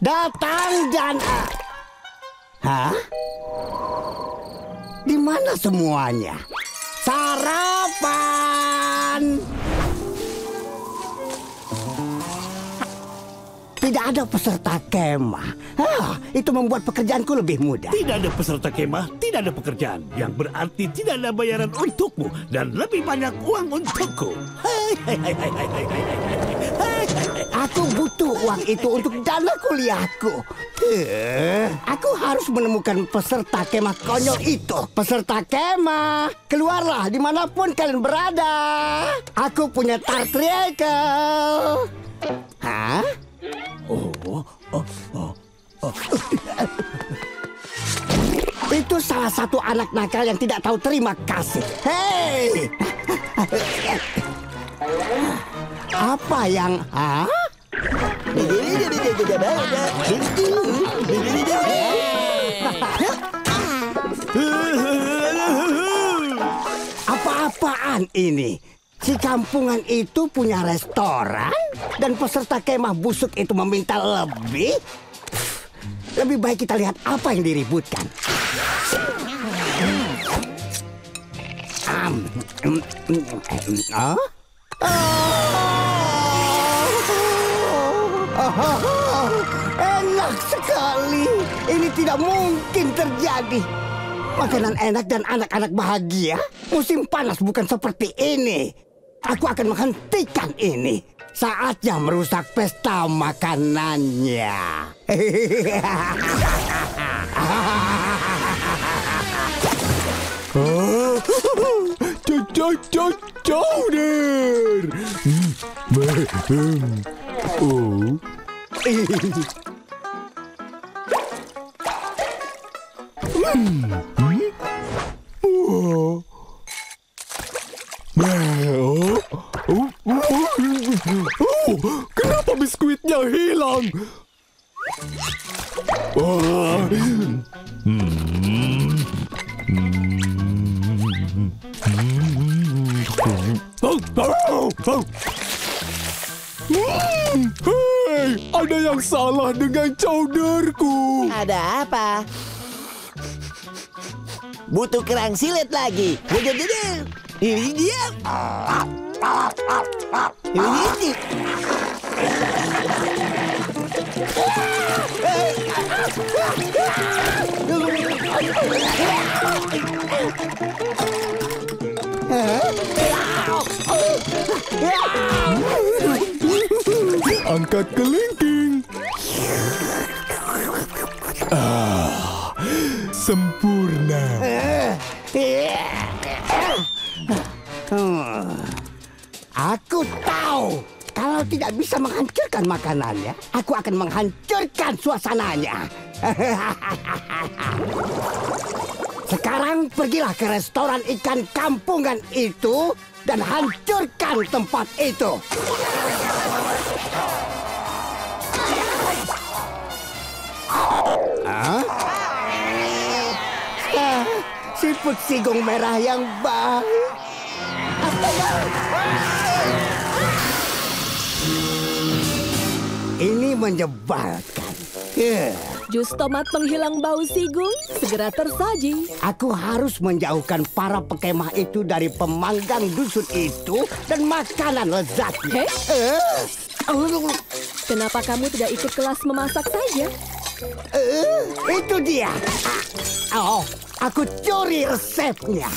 Datang dan... Hah? Di mana semuanya? Sarapan! Tidak ada peserta kemah. Itu membuat pekerjaanku lebih mudah. Tidak ada peserta kemah, tidak ada pekerjaan. Yang berarti tidak ada bayaran untukmu dan lebih banyak uang untukku. Aku butuh uang itu untuk dana kuliahku. Aku harus menemukan peserta kemah konyol itu. Peserta kemah, keluarlah dimanapun kalian berada. Aku punya tartrikel. Hah? Itu salah satu anak nakal yang tidak tahu terima kasih. Hei! Apa yang... Hah? Apa-apaan ini? Si kampungan itu punya restoran dan peserta kemah busuk itu meminta lebih. Lebih baik kita lihat apa yang diributkan. Enak sekali. Ini tidak mungkin terjadi. Makanan enak dan anak-anak bahagia. Musim panas bukan seperti ini. Aku akan menghentikan ini. Saatnya merusak pesta makanannya. Chowder. Kenapa biskuitnya hilang? Hei, ada yang salah dengan chowderku. Ada apa? Butuh kerang silet lagi. Ini dia. Ini. Angkat kelingking. Sempurna. Aku tahu. Kalau tidak bisa menghancurkan makanannya, aku akan menghancurkan suasananya. Sekarang pergilah ke restoran ikan kampungan itu dan hancurkan tempat itu. Siput sigong merah yang baik. Ini menyebalkan. Jus tomat penghilang bau sigung segera tersaji. Aku harus menjauhkan para pekemah itu dari pemanggang dusun itu dan makanan lezatnya. Kenapa kamu tidak ikut kelas memasak saja? Itu dia. Aku curi resepnya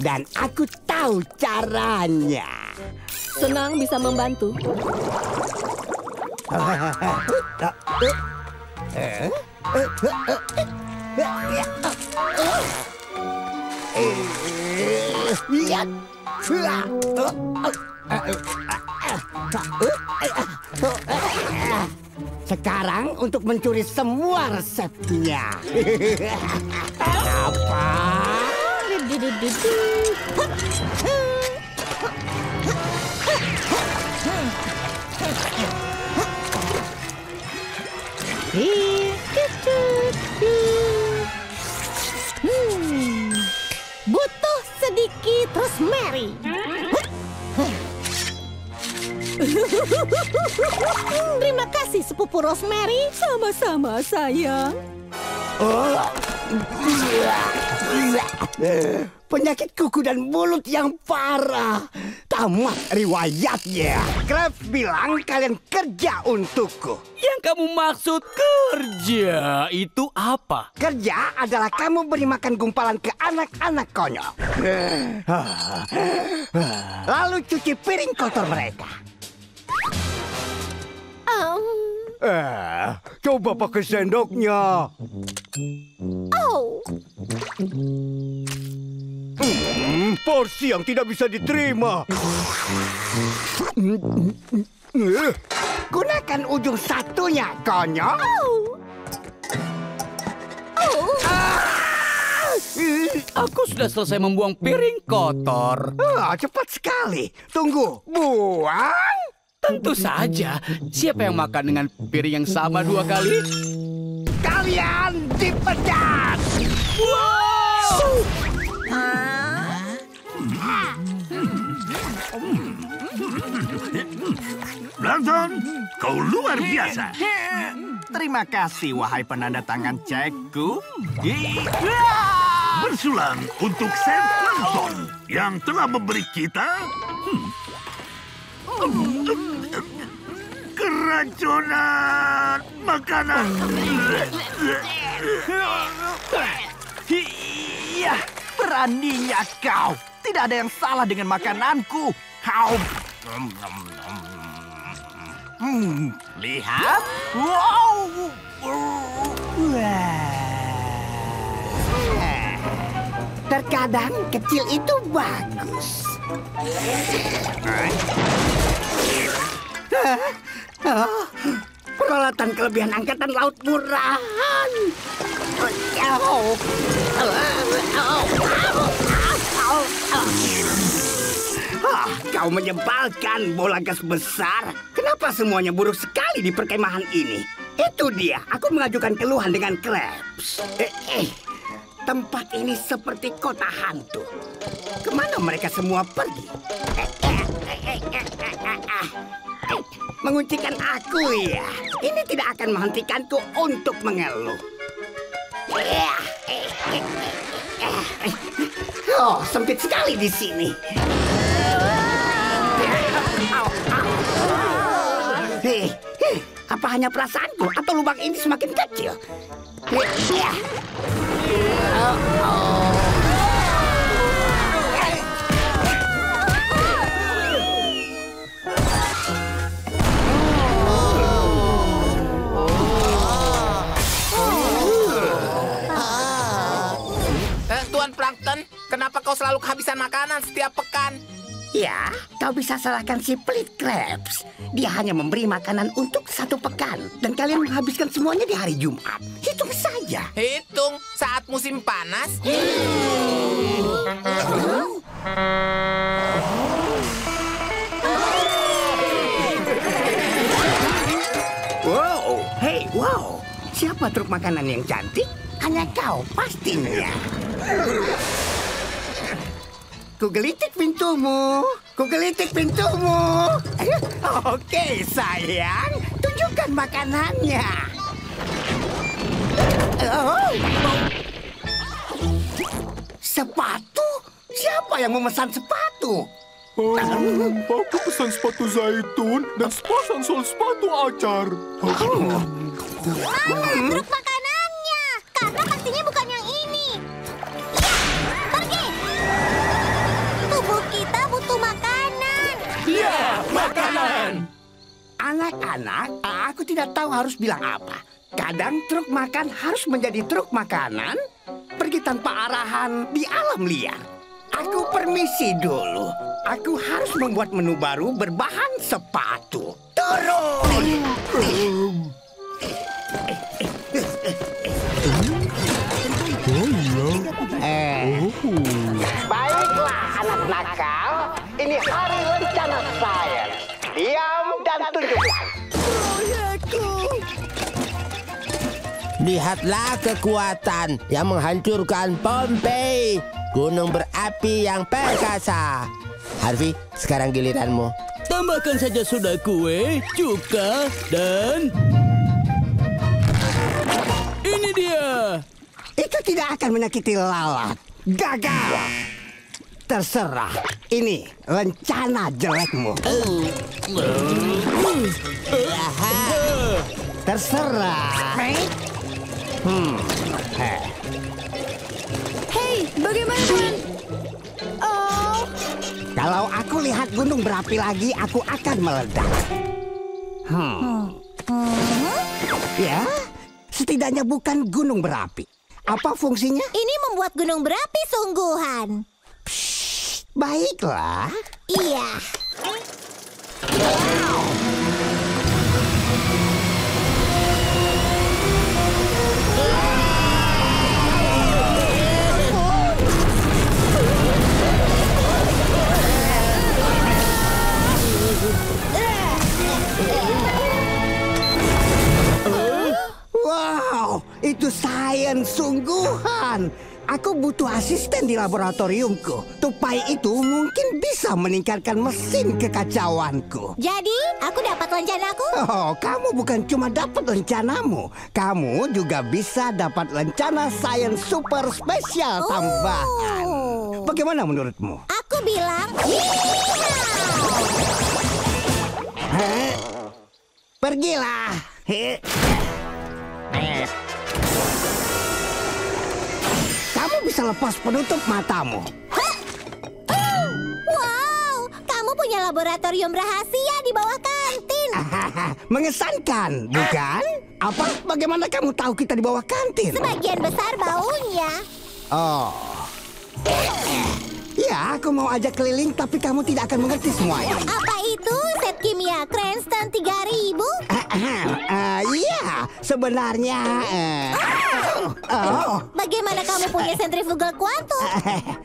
dan aku tahu caranya. Senang bisa membantu. Sekarang untuk mencuri semua resepnya. Apa? Butuh sedikit rosemary. Terima kasih, sepupu Rosemary. Sama-sama, sayang. Penyakit kuku dan mulut yang parah. Tamat riwayatnya. Krabs bilang kalian kerja untukku. Yang kamu maksud kerja itu apa? Kerja adalah kamu beri makan gumpalan ke anak-anak konyol. Lalu cuci piring kotor mereka. Coba pakai sendoknya. Porsi yang tidak bisa diterima. Gunakan ujung satunya, konyol. Aku sudah selesai membuang piring kotor. Cepat sekali. Tunggu. Buang. Tentu saja. Siapa yang makan dengan piring yang sama 2 kali? Kalian dipecat. Wow! Plankton, kau luar biasa. Terima kasih, wahai penanda tangan cekku. Bersulang untuk Sam Plankton yang telah memberi kita keracunan makanan. Iya, beraninya kau. Tidak ada yang salah dengan makananku. Lihat. Wow. Terkadang kecil itu bagus. Peralatan kelebihan angkatan laut murahan. Kau menyebalkan, bola gas besar. Kenapa semuanya buruk sekali di perkemahan ini? Itu dia, aku mengajukan keluhan dengan Krabs. Tempat ini seperti kota hantu. Kemana mereka semua pergi? Menguncikan aku ya. Ini tidak akan menghentikanku untuk mengeluh. Oh, sempit sekali di sini. Apa hanya perasaanku atau lubang ini semakin kecil? Tuan Plankton, kenapa kau selalu kehabisan makanan setiap pekan? Ya, kau bisa salahkan si pelit Krabs. Dia hanya memberi makanan untuk 1 pekan. Dan kalian menghabiskan semuanya di hari Jumat. Hitung saja. Hitung saat musim panas. Wow, hey, wow. Siapa truk makanan yang cantik? Hanya kau, pastinya. Kugelitik pintumu. Kugelitik pintumu. Oke, sayang. Tunjukkan makanannya. Sepatu? Siapa yang memesan sepatu? Aku pesan sepatu zaitun dan sepasang sol sepatu acar. Truk makanannya. Karena pastinya bukan yang ini. Ya, pergi. Tubuh kita butuh makanan. Ya, makanan. Anak-anak, aku tidak tahu harus bilang apa. Kadang truk makan harus menjadi truk makanan, pergi tanpa arahan di alam liar. Aku permisi dulu. Aku harus membuat menu baru berbahan sepatu. Turun! Baiklah, anak nakal. Ini hari rencana saya. Diam dan tunjukkan. Lihatlah kekuatan yang menghancurkan Pompeii, gunung berapi yang perkasa. Harvey, sekarang giliranmu. Tambahkan saja soda kue, cuka, dan... Ini dia. Itu tidak akan menyakiti lalat. Gagal. Terserah. Ini rencana jelekmu. Terserah. Hei, bagaimana dengan... Oh, Kalau aku lihat gunung berapi lagi, aku akan meledak. Ya, setidaknya bukan gunung berapi. Apa fungsinya? Ini membuat gunung berapi sungguhan. Baiklah. Iya. Wow, itu sains sungguhan. Aku butuh asisten di laboratoriumku. Tupai itu mungkin bisa meningkatkan mesin kekacauanku. Jadi, aku dapat rencanaku? Oh, kamu bukan cuma dapat rencanamu. Kamu juga bisa dapat rencana sains super spesial tambahan. Bagaimana menurutmu? Aku bilang, Heh? Pergilah. Kamu bisa lepas penutup matamu. wow, kamu punya laboratorium rahasia di bawah kantin. Mengesankan, bukan? Apa? Bagaimana kamu tahu kita di bawah kantin? Sebagian besar baunya. Oh. Ya, aku mau ajak keliling, tapi kamu tidak akan mengerti semuanya. Apa itu set kimia Cranston 3000? Iya, sebenarnya... Bagaimana kamu punya sentrifugal kuantum?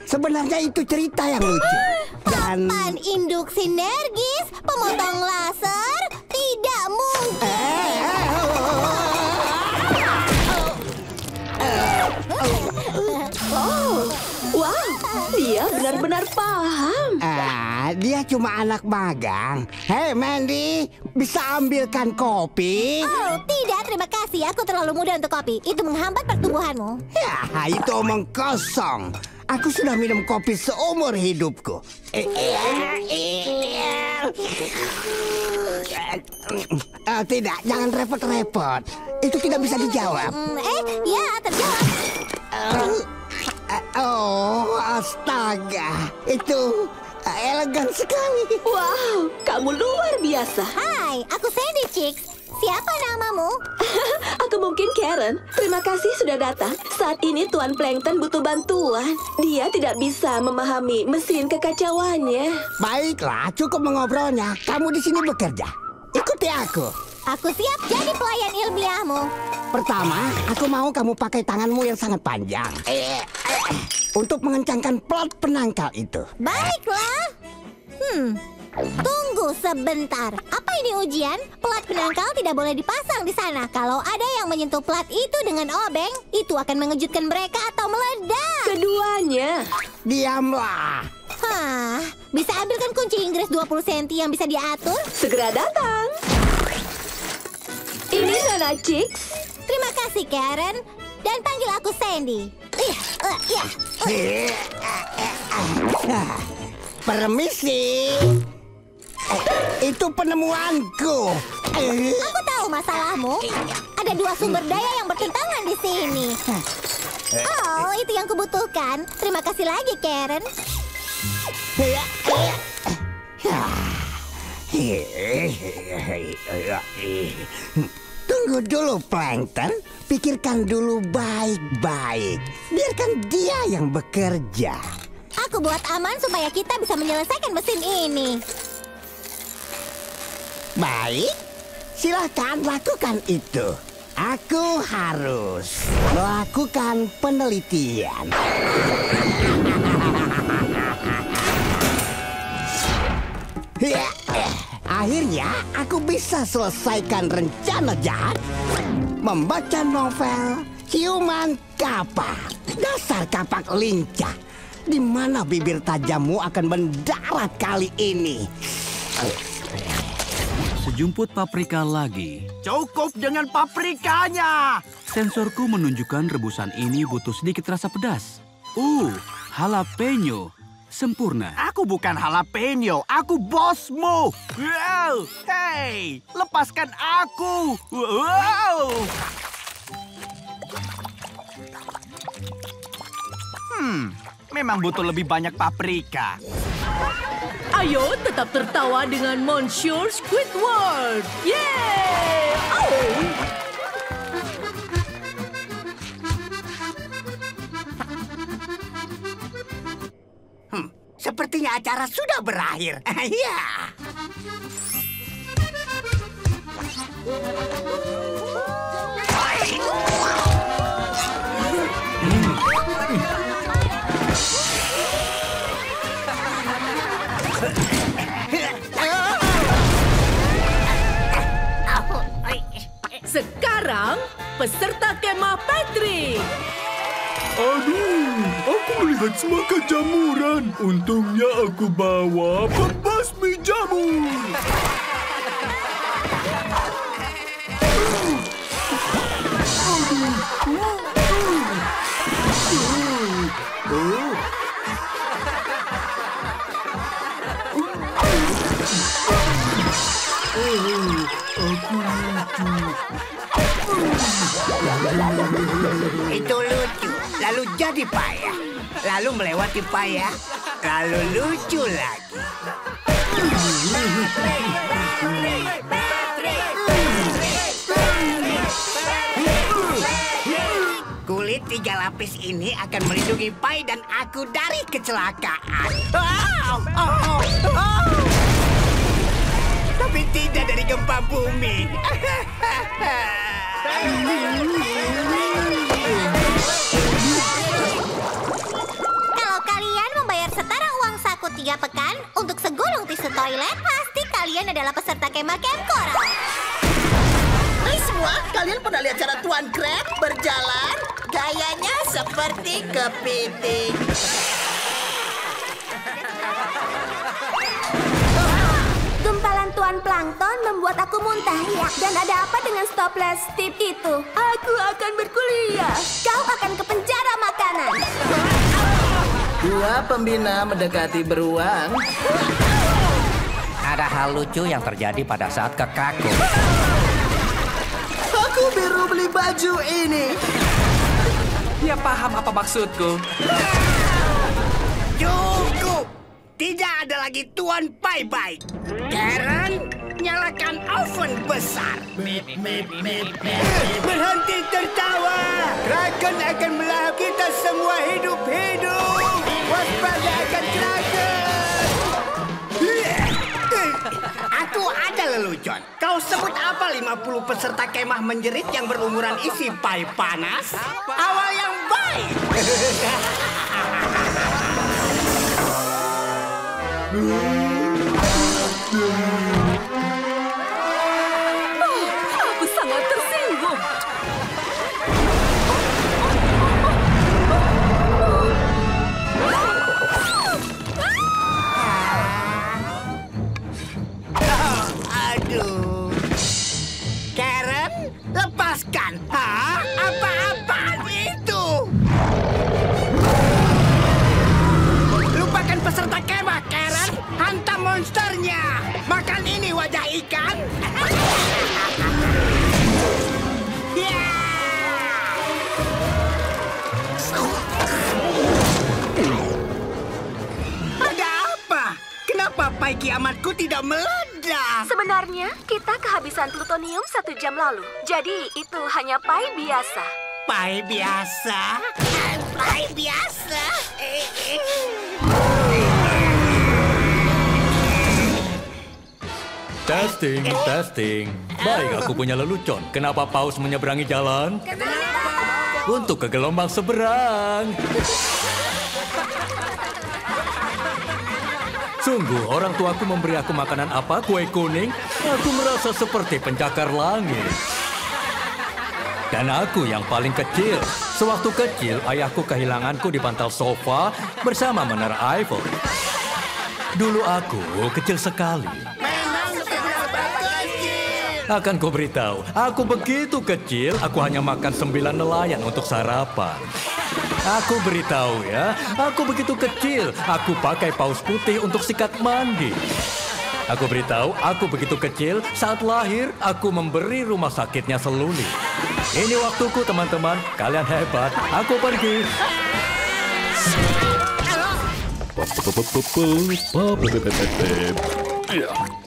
Sebenarnya itu cerita yang lucu. Dan... Papan induk sinergis, pemotong laser, tidak mungkin. wow, dia benar-benar paham. Dia cuma anak magang. Hei Mandy, bisa ambilkan kopi? Oh, tidak, terima kasih. Aku terlalu muda untuk kopi. Itu menghambat pertumbuhanmu. Ya, itu omong kosong. Aku sudah minum kopi seumur hidupku. Tidak, jangan repot-repot. Itu tidak bisa dijawab. Ya, terjawab. Oh, astaga. Itu elegan sekali. Wow, kamu luar biasa. Hai, aku Sandy Chicks. Siapa namamu? Aku mungkin Karen. Terima kasih sudah datang. Saat ini Tuan Plankton butuh bantuan. Dia tidak bisa memahami mesin kekacauannya. Baiklah, cukup mengobrolnya. Kamu di sini bekerja. Ikuti aku. Aku siap jadi pelayan ilmiahmu. Pertama, aku mau kamu pakai tanganmu yang sangat panjang untuk mengencangkan plat penangkal itu. Baiklah. Tunggu sebentar. Apa ini ujian? Plat penangkal tidak boleh dipasang di sana. Kalau ada yang menyentuh plat itu dengan obeng, itu akan mengejutkan mereka atau meledak. Keduanya. Diamlah. Hah, bisa ambilkan kunci Inggris 20 cm yang bisa diatur? Segera datang. Ini Nana Chicks. Terima kasih, Karen. Dan panggil aku Sandy. Permisi. Itu penemuanku. Aku tahu masalahmu. Ada dua sumber daya yang bertentangan di sini. Oh, itu yang kubutuhkan. Terima kasih lagi, Karen. Tunggu dulu, Plankton. Pikirkan dulu baik-baik. Biarkan dia yang bekerja. Aku buat aman supaya kita bisa menyelesaikan mesin ini. Baik, silakan lakukan itu. Aku harus melakukan penelitian. Akhirnya aku bisa selesaikan rencana jahat. Membaca novel Ciuman Kapak. Dasar kapak lincah. Di mana bibir tajammu akan mendarat kali ini? sejumput paprika lagi. Cukup dengan paprikanya. Sensorku menunjukkan rebusan ini butuh sedikit rasa pedas. Jalapeno. Sempurna. Aku bukan jalapeno, aku bosmu. Wow, hey, lepaskan aku. Wow. Memang butuh lebih banyak paprika. Ayo tetap tertawa dengan Monsieur Squidward. Yeay! Oh! Sepertinya acara sudah berakhir. Ya. Sekarang peserta kemah Patrick. Aduh, aku melihat semangka jamuran. Untungnya aku bawa pembasmi jamur. Itu lucu, lalu jadi payah, lalu melewati payah, lalu lucu lagi. Kulit 3 lapis ini akan melindungi Pai dan aku dari kecelakaan. Tapi tidak dari gempa bumi. Kalau kalian membayar setara uang saku 3 pekan untuk segulung tisu toilet, pasti kalian adalah peserta kemah Camp Coral. Hai semua, kalian pernah lihat cara Tuan Crab berjalan? Gayanya seperti kepiting. Gumpalan Tuan Plankton membuat aku muntah. Dan ada apa dengan stopless tip itu? Aku akan berkuliah. Kau akan ke penjara makanan. 2 pembina mendekati beruang. Ada hal lucu yang terjadi pada saat ke Kaku. Aku baru beli baju ini. Dia paham apa maksudku. Cukup! Tidak ada lagi Tuan Pai baik. Karen, nyalakan oven besar. Berhenti tertawa. Kraken akan melahap kita semua hidup-hidup. Waspada akan Kraken. Aku ada lelucon. Kau sebut apa 50 peserta kemah menjerit yang berumuran isi pai panas? Awal yang baik. Aku sangat tersinggung. Aduh. Karen, lepaskan. Apa-apaan itu? Lupakan peserta kemah, Karen. Hantam monsternya. Makan ini wajah ikan. Ada apa? Kenapa pai kiamatku tidak meledak? Sebenarnya kita kehabisan plutonium 1 jam lalu. Jadi itu hanya pai biasa. Pai biasa? Pai biasa? Testing, testing. Baik, aku punya lelucon. Kenapa paus menyeberangi jalan? Kenapa? Untuk ke gelombang seberang. Sungguh, orang tuaku memberi aku makanan apa? Kue kuning? Aku merasa seperti pencakar langit. Dan aku yang paling kecil. Sewaktu kecil, ayahku kehilanganku di bantal sofa bersama Menara Eiffel. Dulu aku kecil sekali. Memang sudah bagus Akan ku beritahu, aku begitu kecil, aku hanya makan 9 nelayan untuk sarapan. Aku beritahu ya, aku begitu kecil, aku pakai paus putih untuk sikat mandi. Aku beritahu, aku begitu kecil, saat lahir, aku memberi rumah sakitnya seluli. Ini waktuku, teman-teman. Kalian hebat. Aku pergi.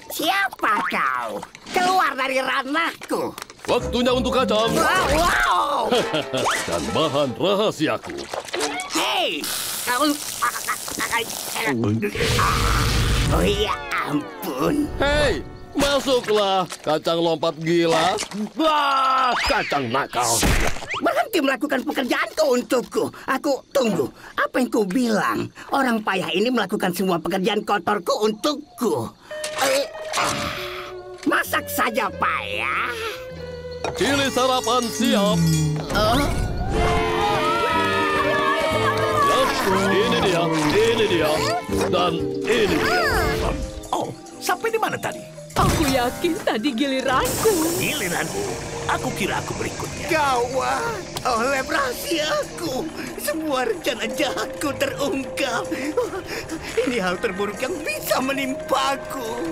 Siapa kau? Keluar dari ranahku. Waktunya untuk kacang. Wow. Dan bahan rahasiaku. Hei. Oh ya ampun. Hei, masuklah, kacang lompat gila. Wah, kacang nakal. Berhenti melakukan pekerjaanku untukku. Aku tunggu. Apa yang kau bilang? Orang payah ini melakukan semua pekerjaan kotorku untukku. Masak saja payah. Cili sarapan siap. Ini dia, dan ini dia. Oh, sampai di mana tadi? Aku yakin tadi giliranku. Giliranmu? Aku kira aku berikutnya. Gawat, oleh rahasiaku. Semua rencana jahatku terungkap. Ini hal terburuk yang bisa menimpaku.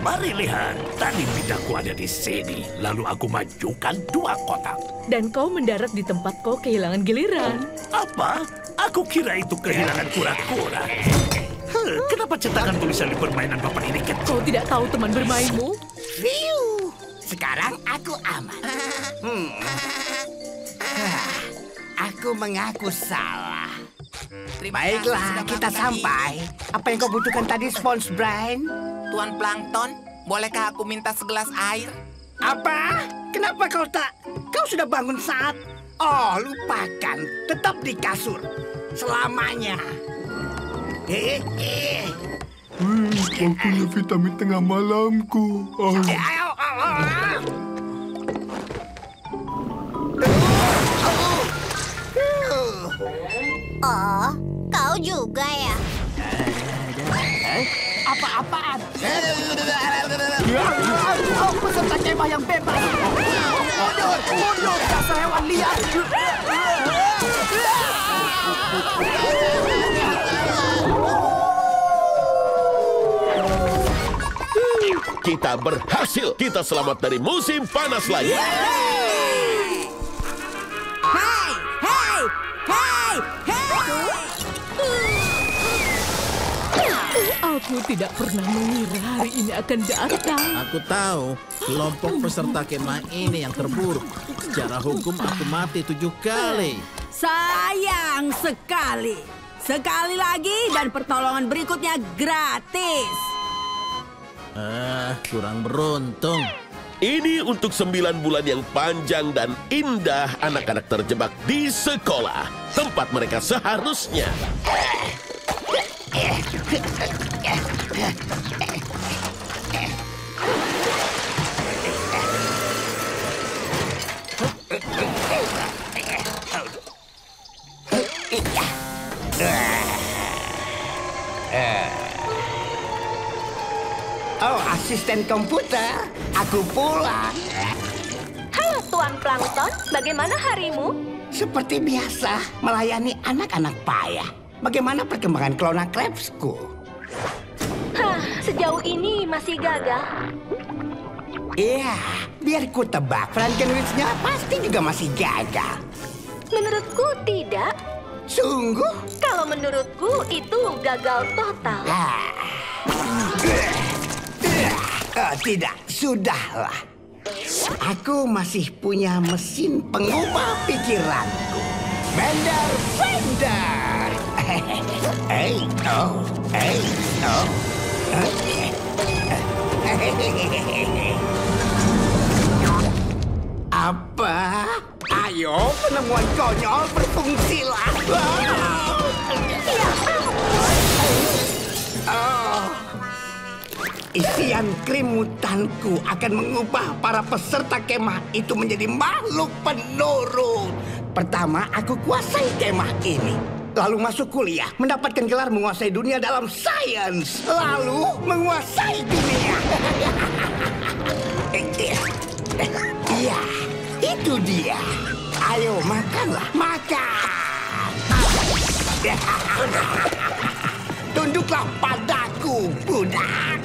Mari lihat, tadi pitaku ada di sini. Lalu aku majukan 2 kotak. Dan kau mendarat di tempat kau kehilangan giliran. Apa? Aku kira itu kehilangan kura-kura. Kenapa cetakan tulisan di permainan papan ini kecil? Kau tidak tahu teman bermainmu? Fiu, sekarang aku aman. Aku mengaku salah. Baiklah, kita sampai. Apa yang kau butuhkan tadi, SpongeBob? Tuan Plankton, bolehkah aku minta segelas air? Apa? Kenapa kau tak? Kau sudah bangun saat? Oh, lupakan. Tetap di kasur. Selamanya. Waktunya vitamin tengah malamku. Oh, kau juga ya? Apa-apaan? Oh, peserta kemah yang bebas. Mundur, dasar hewan liar. Kita berhasil. Kita selamat dari musim panas lagi. Aku tidak pernah mengira hari ini akan datang. Aku tahu kelompok peserta kemah ini yang terburuk. Secara hukum aku mati 7 kali. Sayang sekali. Sekali lagi dan pertolongan berikutnya gratis. Kurang beruntung. Ini untuk 9 bulan yang panjang dan indah anak-anak terjebak di sekolah. Tempat mereka seharusnya. Oh, asisten komputer. Aku pulang. Halo, Tuan Plankton. Bagaimana harimu? Seperti biasa, melayani anak-anak payah. Bagaimana perkembangan Clona Krebsku? Sejauh ini masih gagal. Iya, biar ku tebak, Frankenweenie-nya pasti juga masih gagal. Menurutku tidak. Sungguh? Kalau menurutku itu gagal total. Tidak, sudahlah. Aku masih punya mesin pengubah pikiranku. Bender. Apa? Ayo, penemuan konyol berfungsilah. Isian krim mutanku akan mengubah para peserta kemah itu menjadi makhluk penurut. Pertama, aku kuasai kemah ini. Lalu masuk kuliah, mendapatkan gelar menguasai dunia dalam sains. Lalu menguasai dunia. Iya, itu dia. Ayo makanlah, makan. Tunduklah padaku, budak.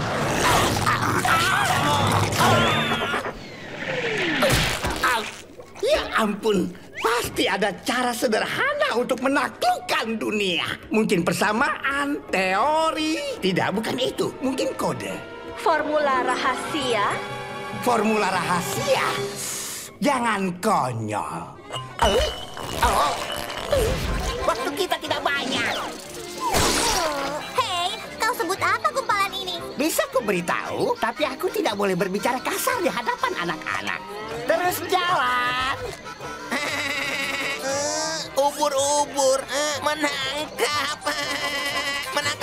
Ya ampun, pasti ada cara sederhana untuk menaklukkan dunia. Mungkin persamaan, teori. Tidak, bukan itu. Mungkin kode. Formula rahasia? Formula rahasia? Jangan konyol. Waktu kita tidak banyak. Hei, kau sebut apa gumpalan ini? Bisa ku beritahu, tapi aku tidak boleh berbicara kasar di hadapan anak-anak. Terus jalan. Ubur-ubur, menangkap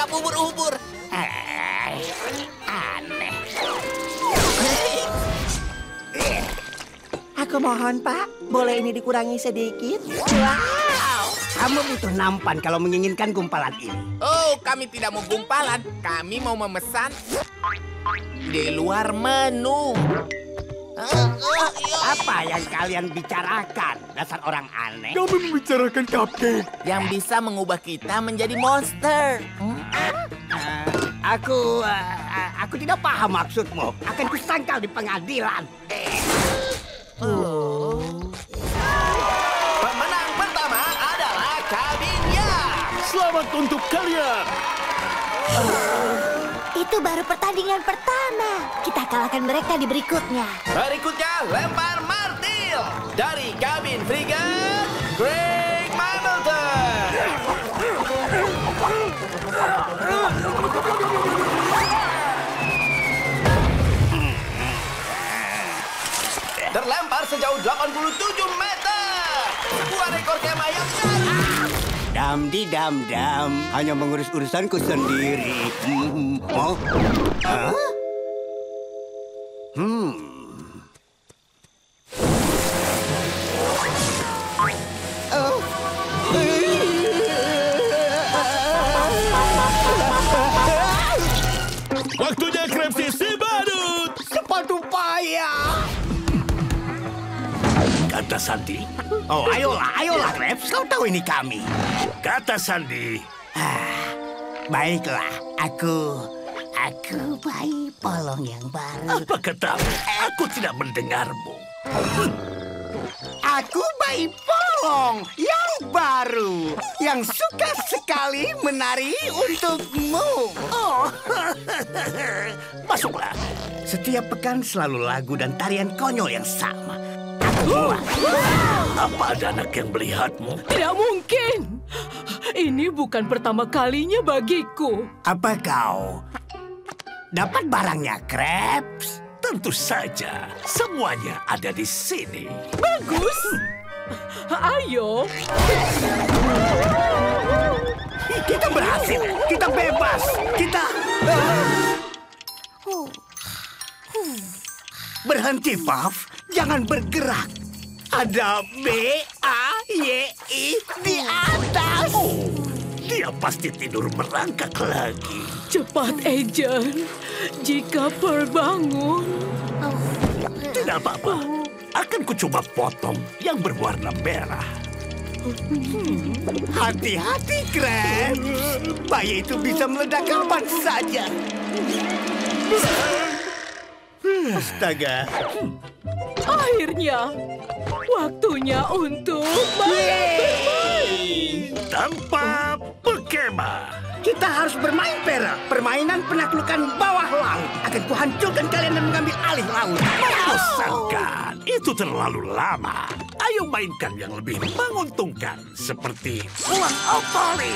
ubur-ubur. Aneh. Aku mohon, Pak. Boleh ini dikurangi sedikit? Wow. Kamu butuh nampan kalau menginginkan gumpalan ini. Oh, kami tidak mau gumpalan. Kami mau memesan di luar menu. Apa yang kalian bicarakan, dasar orang aneh? Kami membicarakan cupcake yang bisa mengubah kita menjadi monster. Aku tidak paham maksudmu. Akan kusangkal di pengadilan. Pemenang pertama adalah kabinnya. Selamat untuk kalian. Itu baru pertandingan pertama. Kita kalahkan mereka di berikutnya. Berikutnya lempar martil dari kabin frigate Greg Hamilton. Terlempar sejauh 87 meter. Sebuah rekor kemah yang Dam, hanya mengurus urusanku sendiri. Oh? Hah? Oh. Waktunya Krabsy si badut. Sepatu payah. Kata Sandi. Oh, ayolah, Krabs. Kau tahu ini kami. Kata Sandi. Baiklah, aku bayi polong yang baru. Apa katamu? Aku tidak mendengarmu. Aku bayi polong yang baru, yang suka sekali menari untukmu. Oh, masuklah. Setiap pekan selalu lagu dan tarian konyol yang sama. Apa ada anak yang melihatmu? Tidak mungkin. Ini bukan pertama kalinya bagiku. Apa kau dapat barangnya, Krabs? Tentu saja. Semuanya ada di sini. Bagus. Ayo. Kita berhasil. Kita bebas. Kita... Berhenti, Puff. Jangan bergerak. Ada B-A-Y-I di atas. Oh, dia pasti tidur merangkak lagi. Cepat, Agent. Jika terbangun. Tidak apa-apa. Akan kucoba potong yang berwarna merah. Hati-hati, Krabs. Bayi itu bisa meledak kapan saja. Astaga. Akhirnya, waktunya untuk bermain. Tanpa pekema. Kita harus bermain pera. Permainan penaklukan bawah laut. Akan kuhancurkan kalian dan mengambil alih laut. Bosankan. Itu terlalu lama. Ayo mainkan yang lebih menguntungkan. Seperti uang Opoli.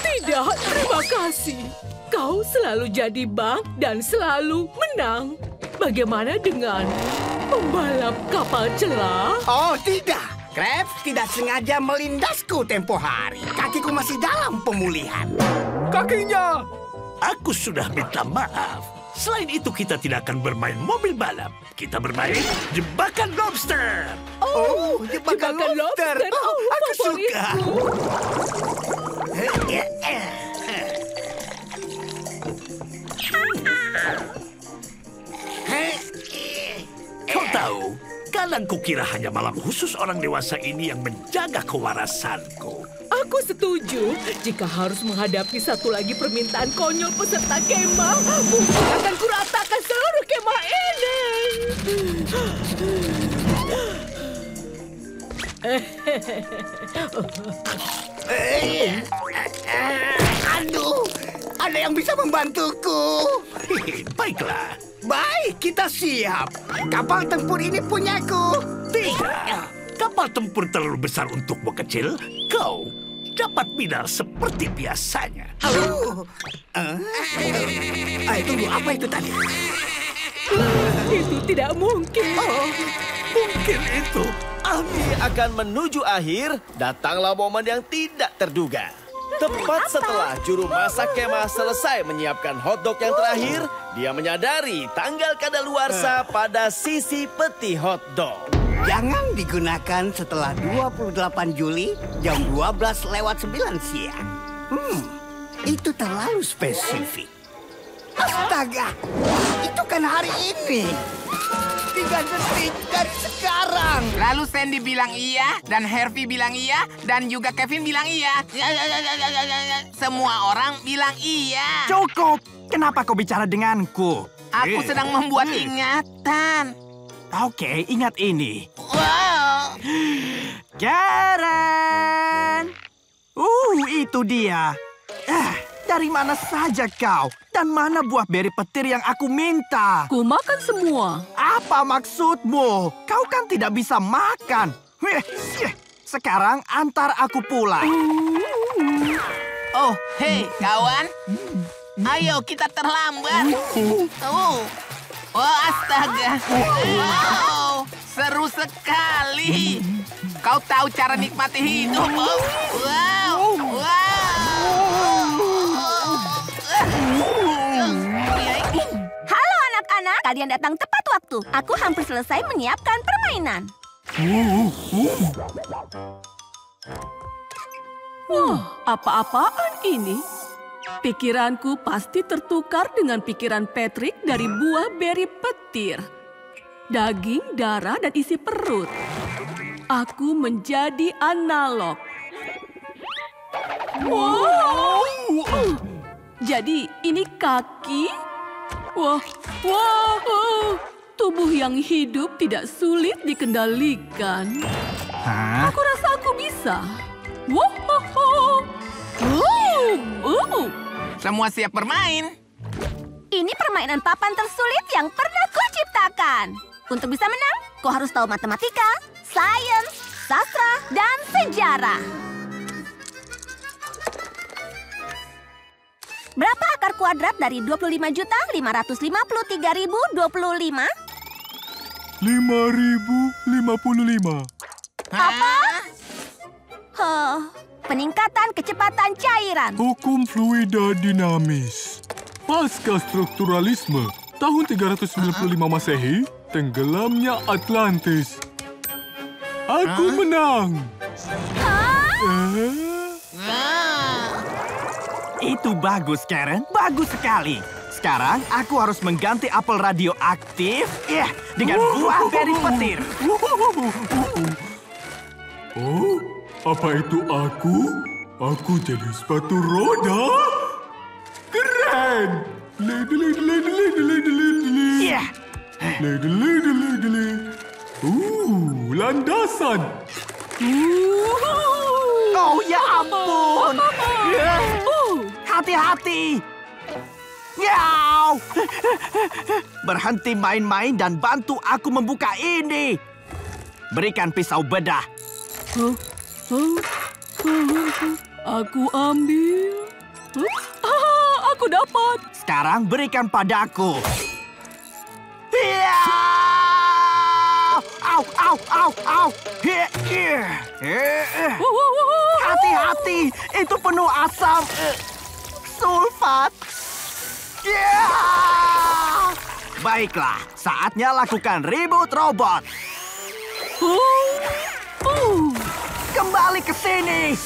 Tidak, terima kasih. Kau selalu jadi bank dan selalu menang. Bagaimana dengan pembalap kapal celah? Oh, tidak. Krabs tidak sengaja melindasku tempo hari. Kakiku masih dalam pemulihan. Kakinya! Aku sudah minta maaf. Selain itu, kita tidak akan bermain mobil balap. Kita bermain jebakan lobster. Oh, jebakan lobster. Oh, aku suka. tahu, kadang kukira hanya malam khusus orang dewasa ini yang menjaga kewarasanku. Aku setuju. Jika harus menghadapi satu lagi permintaan konyol peserta kemah, mungkin akan kuratakan seluruh kemah ini. Aduh, ada yang bisa membantuku. Baiklah. Baik, kita siap. Kapal tempur ini punyaku. Tidak. Kapal tempur terlalu besar untukmu kecil. Kau dapat bidal seperti biasanya. Tunggu, apa itu tadi? Itu tidak mungkin. Mungkin itu. Kami akan menuju akhir, datanglah momen yang tidak terduga. Tepat setelah juru masak kemah selesai menyiapkan hotdog yang terakhir, dia menyadari tanggal kadaluarsa pada sisi peti hotdog. Jangan digunakan setelah 28 Juli jam 12:09 siang. Itu terlalu spesifik. Astaga, itu kan hari ini. 3 detik dari sekarang. Lalu Sandy bilang iya, dan Harvey bilang iya, dan juga Kevin bilang iya. Semua orang bilang iya. Cukup. Kenapa kau bicara denganku? Aku sedang membuat ingatan. Oke, ingat ini. Wow. Karen! Itu dia. Dari mana saja kau? Dan mana buah beri petir yang aku minta? Ku makan semua. Apa maksudmu? Kau kan tidak bisa makan. Sekarang antar aku pulang. Oh, hei kawan. Ayo kita terlambat. Oh, astaga. Wow, seru sekali. Kau tahu cara nikmati hidup. Wow. Halo anak-anak, kalian datang tepat waktu. Aku hampir selesai menyiapkan permainan. Wah, apa-apaan ini? Pikiranku pasti tertukar dengan pikiran Patrick dari buah beri petir. Daging, darah, dan isi perut. Aku menjadi analog. Wow! Jadi ini kaki? Wah, tubuh yang hidup tidak sulit dikendalikan. Aku rasa aku bisa. Semua siap bermain. Ini permainan papan tersulit yang pernah kuciptakan. Untuk bisa menang, kau harus tahu matematika, sains, sastra, dan sejarah. Berapa akar kuadrat dari 25.553.025? 5.055. Apa? Peningkatan kecepatan cairan. Hukum fluida dinamis. Pasca strukturalisme, tahun 395 Masehi, tenggelamnya Atlantis. Aku menang. Itu bagus, Karen. Bagus sekali. Sekarang aku harus mengganti apel radioaktif dengan buah beri petir. Oh, apa itu aku? Aku jadi sepatu roda? Keren! Landasan. Oh, ya ampun. Hati-hati. Yaw! Berhenti main-main dan bantu aku membuka ini. Berikan pisau bedah. Aku ambil. Aku dapat. Sekarang berikan padaku. Au. Hati-hati, itu penuh asam sulfat. Baiklah, saatnya lakukan reboot robot. Kembali ke sini.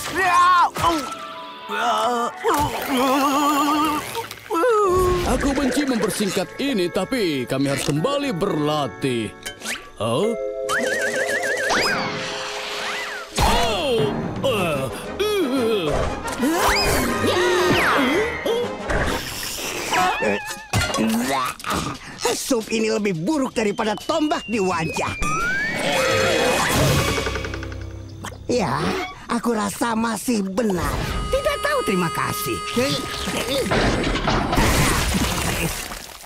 Aku benci mempersingkat ini, tapi kami harus kembali berlatih. Oh? Sup ini lebih buruk daripada tombak di wajah. Ya, aku rasa masih benar. Tidak tahu terima kasih.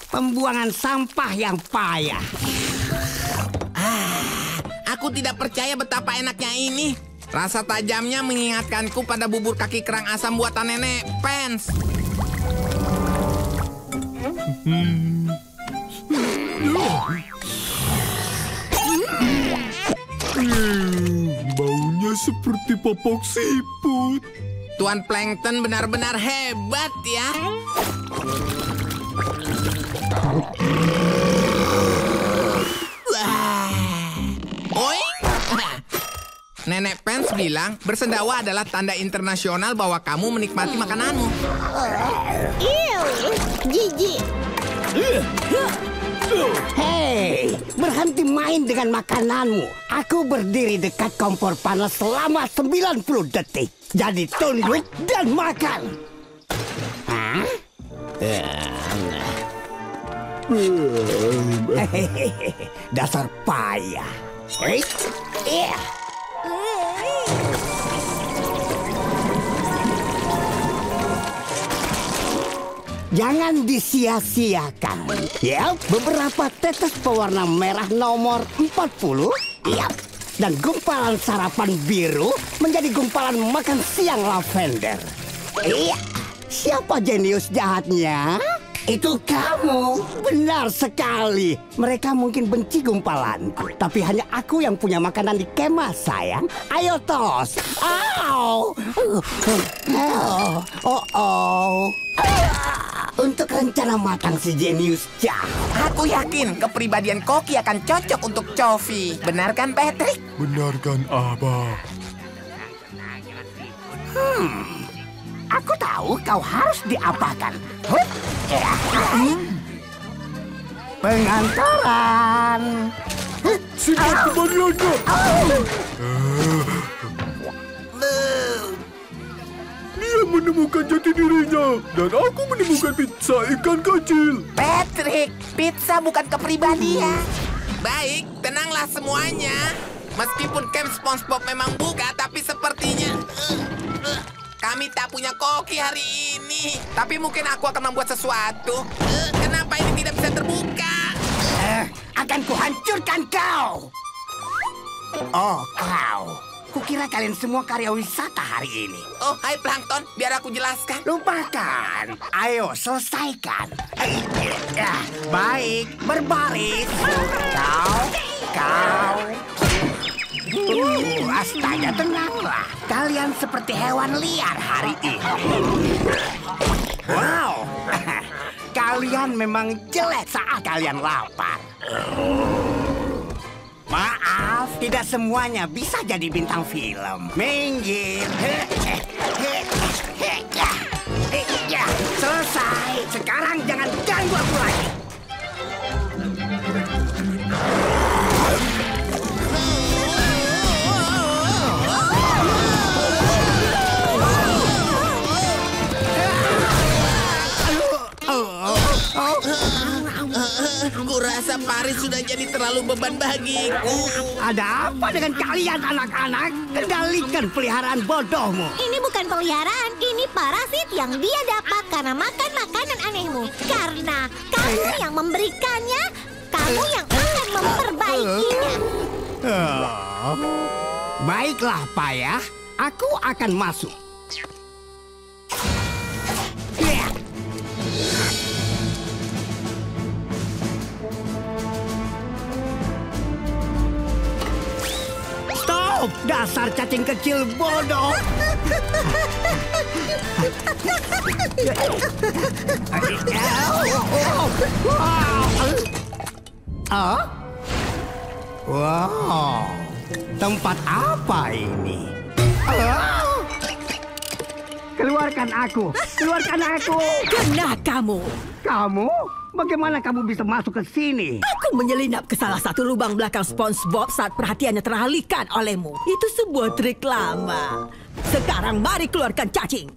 Pembuangan sampah yang payah. Aku tidak percaya betapa enaknya ini. Rasa tajamnya mengingatkanku pada bubur kaki kerang asam buatan nenek Pence. Baunya seperti popok siput. Tuan Plankton benar-benar hebat ya. Oi. Nenek Pence bilang bersendawa adalah tanda internasional bahwa kamu menikmati makananmu. Jijik. Hei, berhenti main dengan makananmu. Aku berdiri dekat kompor panas selama 90 detik. Jadi tunduk dan makan. Hah? Dasar payah. Jangan disia-siakan. Yap, beberapa tetes pewarna merah nomor 40. Yap. Dan gumpalan sarapan biru menjadi gumpalan makan siang lavender. Iya. Siapa jenius jahatnya? Itu kamu. Benar sekali. Mereka mungkin benci gumpalanku, tapi hanya aku yang punya makanan di kemah, sayang. Ayo tos. Au. Untuk rencana matang si jenius jahat. Aku yakin kepribadian Koki akan cocok untuk Coffee. Benar kan, Patrick? Benar kan, Abah? Aku tahu kau harus diapakan. Pengantaran. Simpan kembaliannya. Dia menemukan jati dirinya, dan aku menemukan pizza ikan kecil. Patrick, pizza bukan kepribadian. Baik, tenanglah semuanya. Meskipun camp SpongeBob memang buka, tapi sepertinya kami tak punya Koki hari ini. Tapi mungkin aku akan membuat sesuatu. Kenapa ini tidak bisa terbuka? Akan kuhancurkan kau. Oh, kau. Kukira kalian semua karya wisata hari ini. Oh, hai Plankton, biar aku jelaskan. Lupakan. Ayo, selesaikan. Baik, berbaris. Kau. Astaga, tenanglah. Kalian seperti hewan liar hari ini. Wow. Kalian memang jelek saat kalian lapar. Maaf, tidak semuanya bisa jadi bintang film. Minggir. Selesai. Sekarang jangan ganggu aku lagi. Kurasa Paris sudah jadi terlalu beban bagiku. Ada apa dengan kalian anak-anak? Kendalikan peliharaan bodohmu. Ini bukan peliharaan, ini parasit yang dia dapat karena makan makanan anehmu. Karena kamu yang memberikannya, kamu yang akan memperbaikinya. Baiklah, Payah. Aku akan masuk. Stop! Dasar cacing kecil bodoh! Wow, tempat apa ini? Keluarkan aku! Keluarkan aku! Kena kamu! Kamu? Bagaimana kamu bisa masuk ke sini? Aku menyelinap ke salah satu lubang belakang SpongeBob saat perhatiannya teralihkan olehmu. Itu sebuah trik lama. Sekarang mari keluarkan cacing.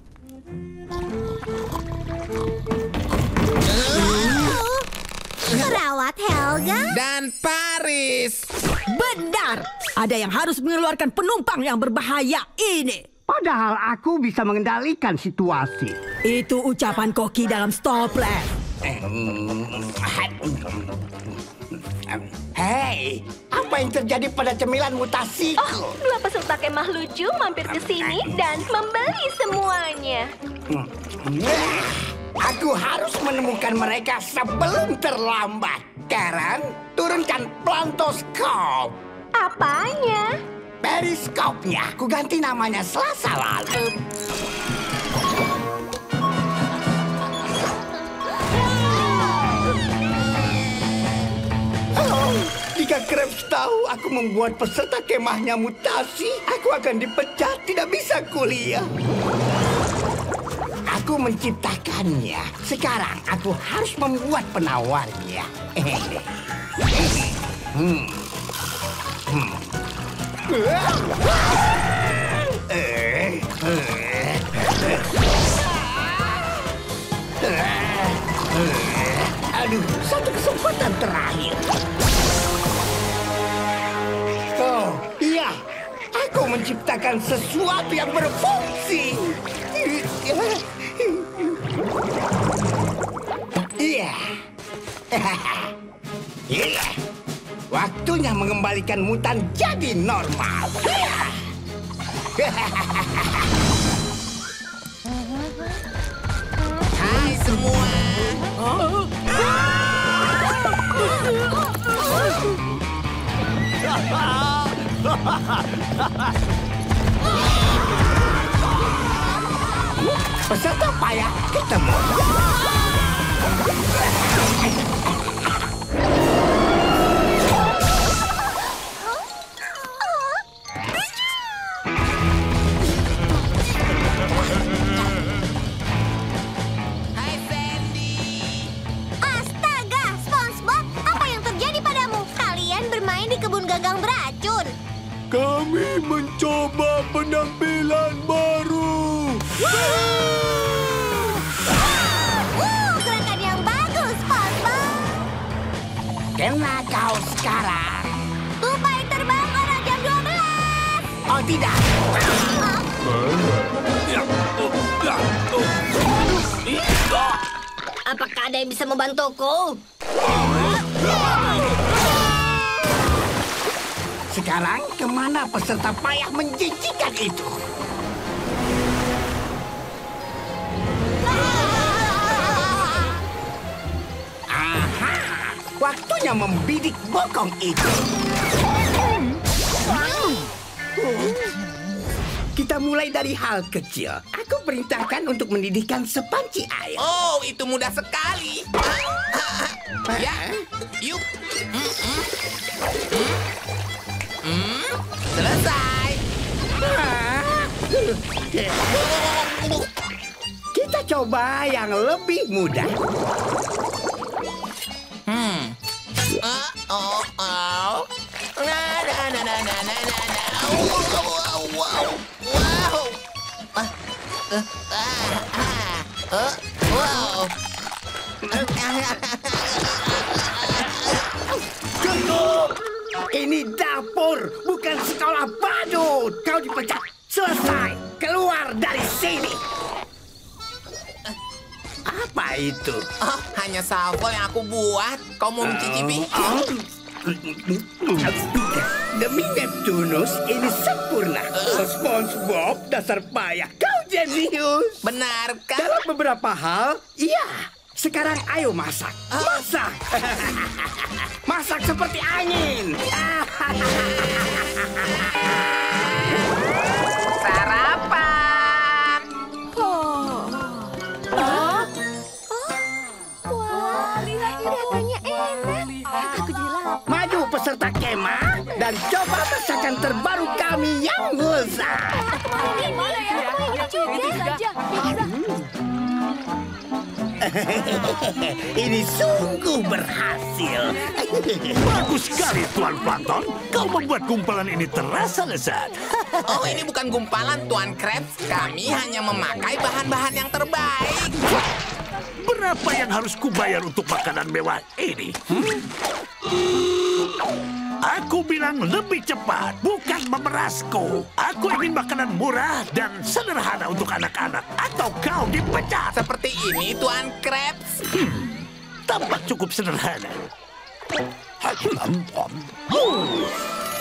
Perawat Helga dan Paris. Benar. Ada yang harus mengeluarkan penumpang yang berbahaya ini. Padahal aku bisa mengendalikan situasi. Itu ucapan Koki dalam Stopless. Hei, apa yang terjadi pada cemilan mutasiku? Oh, dua peserta kemah lucu mampir ke sini dan membeli semuanya. Aku harus menemukan mereka sebelum terlambat. Karen, turunkan plantoskop. Apanya? Periskopnya. Aku ganti namanya Selasa lalu. Jika Krabs tahu aku membuat peserta kemahnya mutasi, aku akan dipecat, tidak bisa kuliah. Aku menciptakannya. Sekarang aku harus membuat penawarnya. Aduh, satu kesempatan terakhir. Oh, iya. Aku menciptakan sesuatu yang berfungsi. Iya. Iya. Waktunya mengembalikan mutan jadi normal. Hai semua. Peserta payah ketemu. Hai Sandy. Astaga, SpongeBob, apa yang terjadi padamu? Kalian bermain di kebun gagang beracun. Kami mencoba penampilan baru. Gerakan yang bagus, SpongeBob. Kena kau sekarang. Tupai terbang orang jam 12. Oh tidak. Apakah ada yang bisa membantuku? Sekarang kemana peserta payah menjijikan itu? Aha, waktunya membidik bokong itu. Kita mulai dari hal kecil. Aku perintahkan untuk mendidihkan sepanci air. Oh, itu mudah sekali. Ya, yuk. Selesai. Kita coba yang lebih mudah. Cukup! Ini dapur, bukan sekolah badut. Kau dipecat. Selesai. Keluar dari sini. Apa itu? Oh, hanya sambal yang aku buat. Kau mau mencicipi? Demi Neptunus, ini sempurna. SpongeBob, dasar payah. Kau jenius. Benarkah? Dalam beberapa hal, iya. Sekarang ayo masak. Masak. Masak seperti angin. Sarapan. Wah, lihat kelihatannya enak. Aku jadi lapar. Maju peserta kemah dan coba masakan terbaru kami yang lezat. Aku mau ini ya. Aku mau ini juga. Ini sungguh berhasil. Bagus sekali, Tuan Plankton. Kau membuat gumpalan ini terasa lezat. Oh, ini bukan gumpalan, Tuan Krabs. Kami hanya memakai bahan-bahan yang terbaik. Berapa yang harus kubayar untuk makanan mewah ini? Aku bilang lebih cepat, bukan memerasku. Aku ingin makanan murah dan sederhana untuk anak-anak, atau kau dipecat. Seperti ini, Tuan Krabs. Tampak cukup sederhana.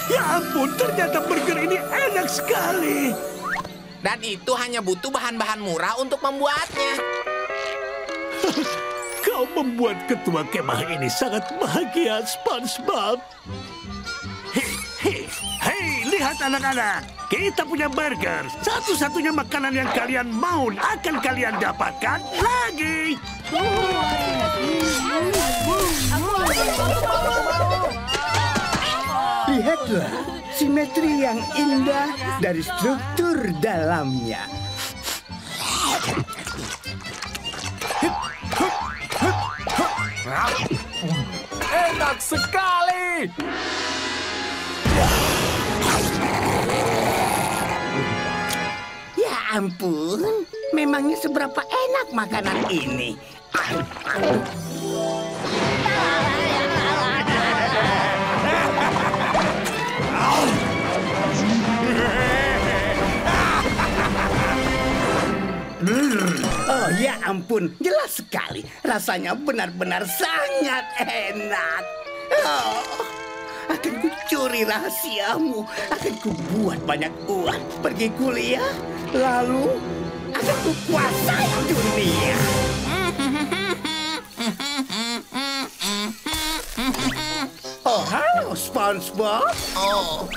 Ya ampun, ternyata burger ini enak sekali. Dan itu hanya butuh bahan-bahan murah untuk membuatnya. Kau membuat ketua kemah ini sangat bahagia, SpongeBob. Hei, lihat anak-anak. Kita punya burger. Satu-satunya makanan yang kalian mau akan kalian dapatkan lagi. Lihatlah, simetri yang indah dari struktur dalamnya. Enak sekali. Ya ampun, memangnya seberapa enak makanan ini? Oh ya ampun, jelas sekali. Rasanya benar-benar sangat enak. Oh, akan kucuri rahasiamu. Akan kubuat banyak uang. Pergi kuliah, lalu akan kukuasai dunia. Oh, halo SpongeBob. Oh,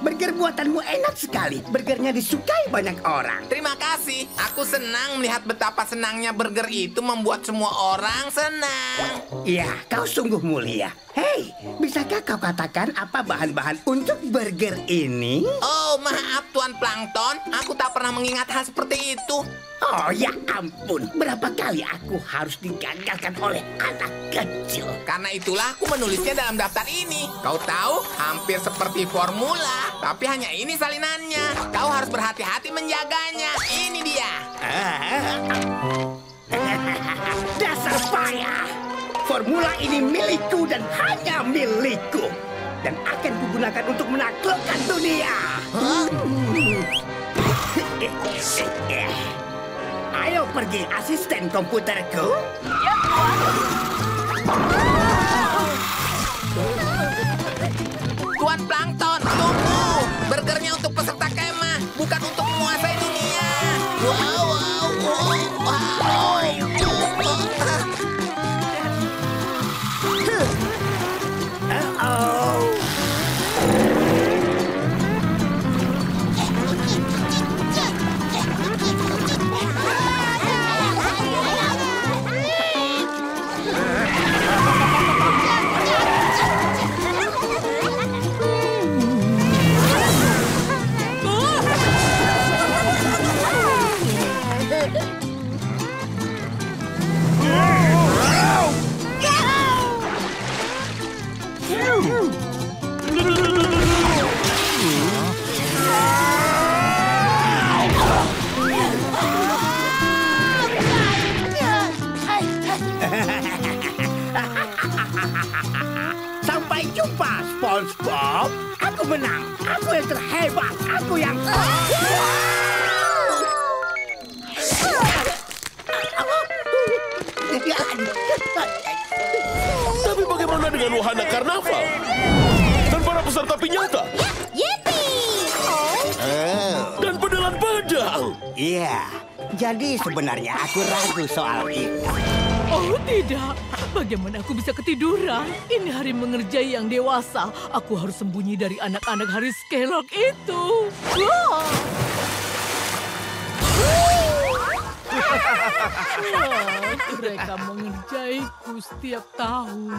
burger buatanmu enak sekali. Burgernya disukai banyak orang. Terima kasih. Aku senang melihat betapa senangnya burger itu membuat semua orang senang. Ya, kau sungguh mulia. Hei, bisakah kau katakan apa bahan-bahan untuk burger ini? Oh, maaf Tuan Plankton. Aku tak pernah mengingat hal seperti itu. Oh, ya ampun. Berapa kali aku harus digagalkan oleh anak kecil. Karena itulah aku menulisnya dalam daftar ini. Kau tahu, hampir seperti formula. Tapi hanya ini salinannya. Kau harus berhati-hati menjaganya. Ini dia. Dasar payah. Formula ini milikku dan hanya milikku. Dan akan kugunakan untuk menaklukkan dunia. Ayo pergi, asisten komputerku. Ya, Tuan Plankton, tunggu. Burgernya untuk peserta kemah, bukan untuk menguasai dunia. Wow, wow, wow, wow. Sampai jumpa, SpongeBob. Aku menang. Aku yang terhebat. Aku yang... Tapi bagaimana dengan wahana karnaval? Dan para peserta pinyata? Yippee! Dan pedalan pedang? Iya, jadi sebenarnya aku ragu soal itu. Oh tidak, bagaimana aku bisa ketiduran? Ini hari mengerjai yang dewasa. Aku harus sembunyi dari anak-anak hari Skelog itu. Wah! Mereka mengerjaiku setiap tahun.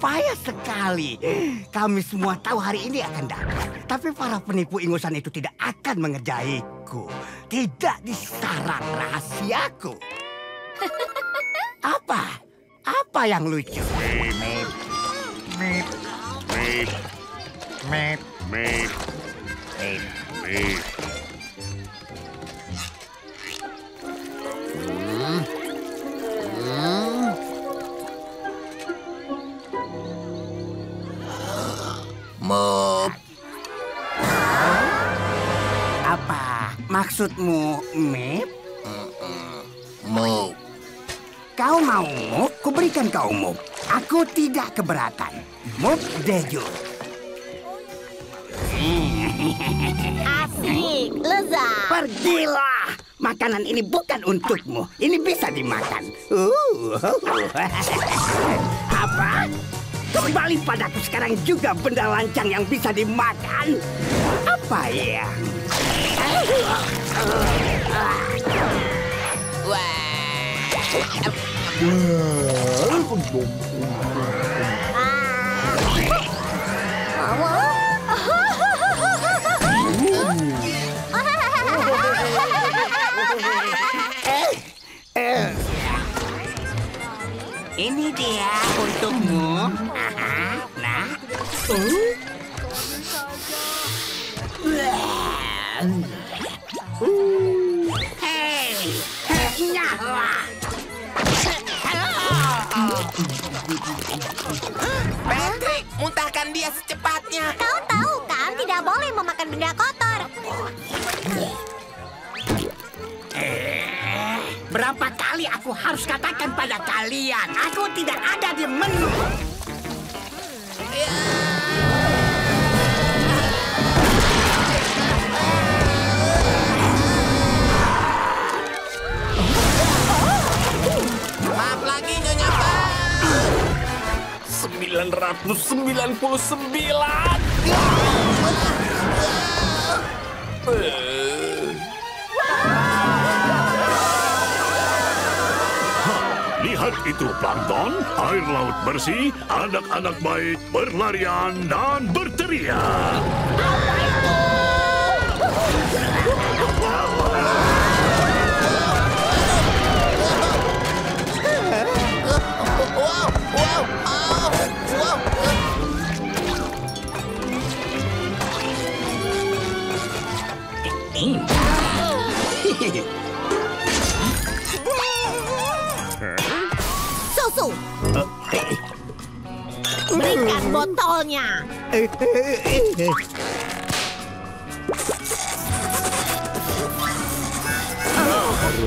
Payah sekali. Kami semua tahu hari ini akan datang. Tapi para penipu ingusan itu tidak akan mengerjaiku. Tidak di sarang rahasiaku. Apa? Apa yang lucu? Mip, mip, mip, mip, mip, mip, mip. Mop. Apa maksudmu, Mip? Mop. Kau mau Mop? Kuberikan kau Mop. Aku tidak keberatan. Mop Dejur. Asik, lezat. Pergilah. Makanan ini bukan untukmu. Ini bisa dimakan. Apa? Kembali padaku sekarang juga benda lancang yang bisa dimakan. Apa ya? Ini dia untukmu. Nah. Hei, nyala. Patrick, muntahkan dia secepatnya. Kau tahu kan tidak boleh memakan benda kotor. Berapa kali aku harus katakan pada kalian, aku tidak ada di menu. Maaf lagi, Nyonya Bang. 999. Lihat itu, Plankton. Air laut bersih, anak-anak baik, berlarian dan berteriak. Susu. Berikan botolnya.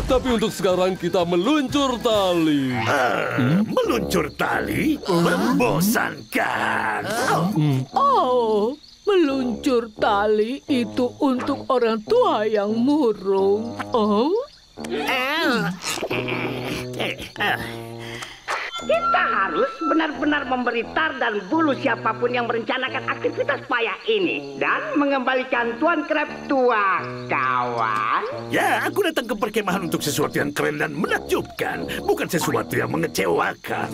Tapi untuk sekarang kita meluncur tali. Meluncur tali? Membosankan. Oh, meluncur tali itu untuk orang tua yang murung. Oh? Kita harus benar-benar memberi tar dan bulu siapapun yang merencanakan aktivitas payah ini dan mengembalikan Tuan Crab tua, kawan. Ya, aku datang ke perkemahan untuk sesuatu yang keren dan menakjubkan, bukan sesuatu yang mengecewakan.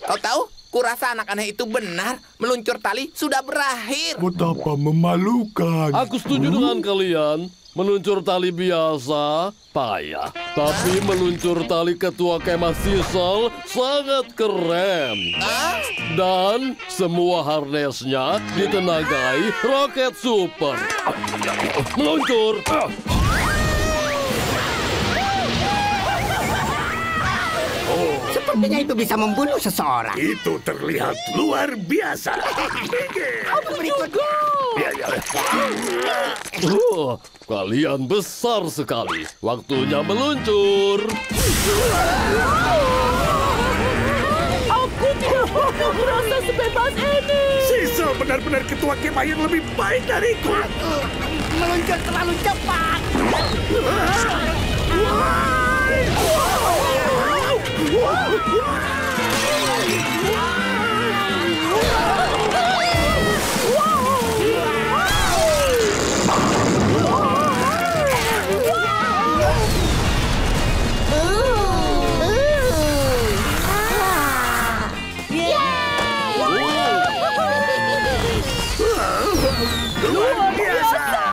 Kau tahu? Kurasa anak aneh itu benar. Meluncur tali sudah berakhir. Betapa memalukan. Aku setuju dengan kalian. Meluncur tali biasa, payah. Tapi meluncur tali ketua kemah Sisal sangat keren. Dan semua harnessnya ditenagai roket super. Meluncur. Sepertinya itu bisa membunuh seseorang. Itu terlihat luar biasa. Kalian besar sekali. Waktunya meluncur. Aku tidak pernah merasa sebebas ini. Sisal benar-benar ketua kemah yang lebih baik dariku. Meluncur terlalu cepat.